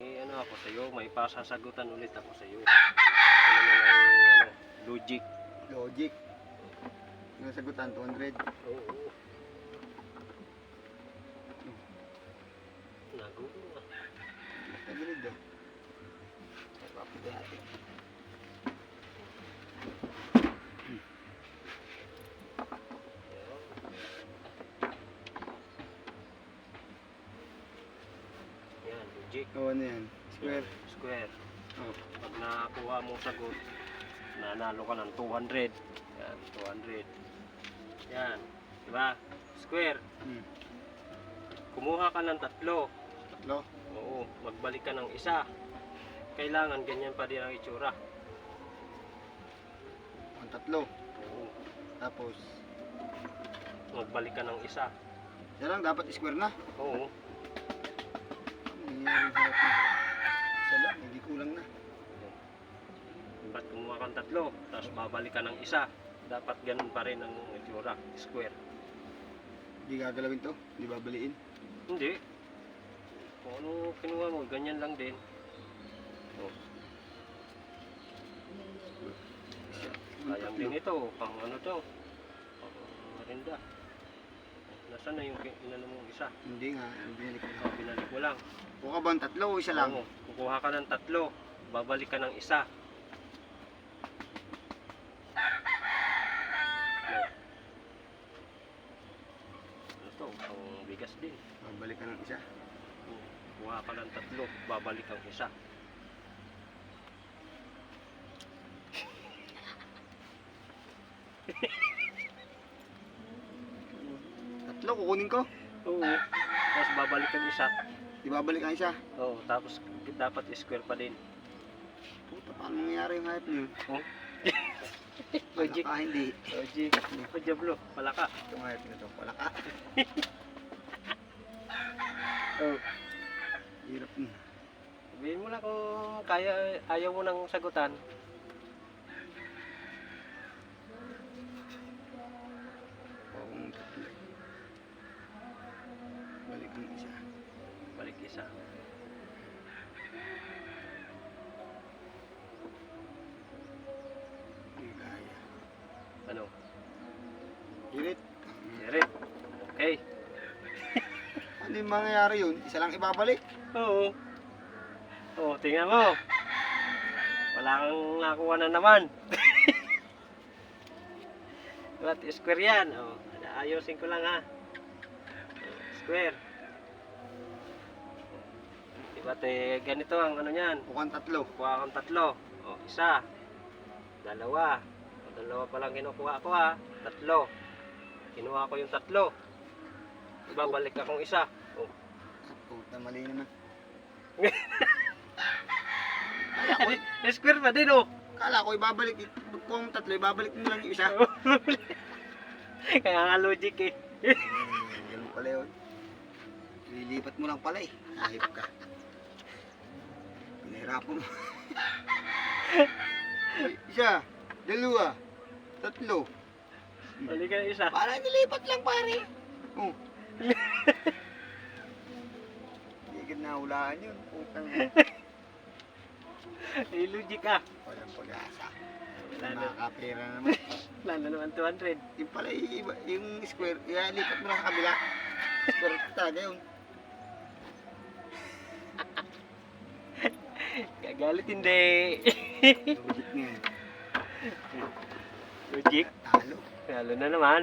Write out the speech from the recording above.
Ano ako sa iyo, may pasasagutan ulit ako sa iyo. Ano naman ang logic. Logic. Yung sagutan, 200. Oo. Nagulo na. Tagilid daw. Ay, paputi natin. Yan, logic. Oo, ano yan? Square. Square. Oh. Pag nakuha mo sagot, nanalo ka ng 200. Yan, 200. Yan, diba? Square. Kumuha ka ng tatlo. Tatlo. Oo, magbalik ka ng isa. Kailangan ganyan pa din ang itsura. Ang tatlo. Oo, Tapos, magbalik ka ng isa. yan lang, dapat square na. Oo, Ano nangyayari sa atin? Isa lang, hindi kulang na. ba't kumuha kang tatlo, tapos babalik ka ng isa. Dapat ganun pa rin ang itsura, square. Hindi gagalawin to, hindi babaliin. Hindi. Kung ano kinuha mo, ganyan lang din. Oh. Sayang din ito, pang ano to, pang marinda. Nasaan na yung inano mong isa? Hindi nga, binalik ko. Oh, binalik mo lang. Kuha ba ang tatlo o isa lang? Oo, kukuha ka ng tatlo, babalik ka ng isa. Ano to, pang bigas din. Babalik ka ng isa. Kuha ka ng tatlo, babalik ang isa. Tatlo, kukunin ko. Oo. Tapos babalik ang isa. Di babalik ang isa. Oo, tapos dapat square pa din. Puta, paano mangyayari yung hype niyo? Oh? Logic. Palaka, hindi. Logic. O Diablo, palaka. Itong hype na to, palaka. Oh. Hirap na. Sabihin mo lang kung kaya, ayaw mo nang sagutan. Kung tatlo. Balik ang isa. Balik isa. Hindi kaya. Ano? Hirit. Diret. Okay. Ano yung mangyayari yun? Isa lang ibabalik. Oo. Oo, tingnan mo. Wala kang nakuha na naman. What, square yan. Oh, ayusin ko lang ha. Square. Diba ganito ang ano niyan. Mukhang tatlo. Kuha kang tatlo. O, isa. Dalawa. O, dalawa pa lang kinukuha ko ha. Tatlo. Kinuha ko yung tatlo. Ibabalik akong isa. O. Puta, mali naman. Square pa din oh. Kala ko ibabalik. Kung tatlo, ibabalik mo lang yung isa. Kaya nga logic eh. Ganun pala yun. Lilipat mo lang pala eh. Ahip ka. Pinahirapan mo. Isa, dalawa, tatlo. Balik ka ng isa. Para nilipat lang pare. Oh. Hindi ka nahulaan yun. Putang. May logic ah. Walang pag-asa. Wala na. Nakakapira naman. Wala na naman 200. Yung pala yung square, lipat mo lang sa kabila. Square talaga yun. Gagalit hindi. Logic na yun. Logic. Talo. Lalo na naman.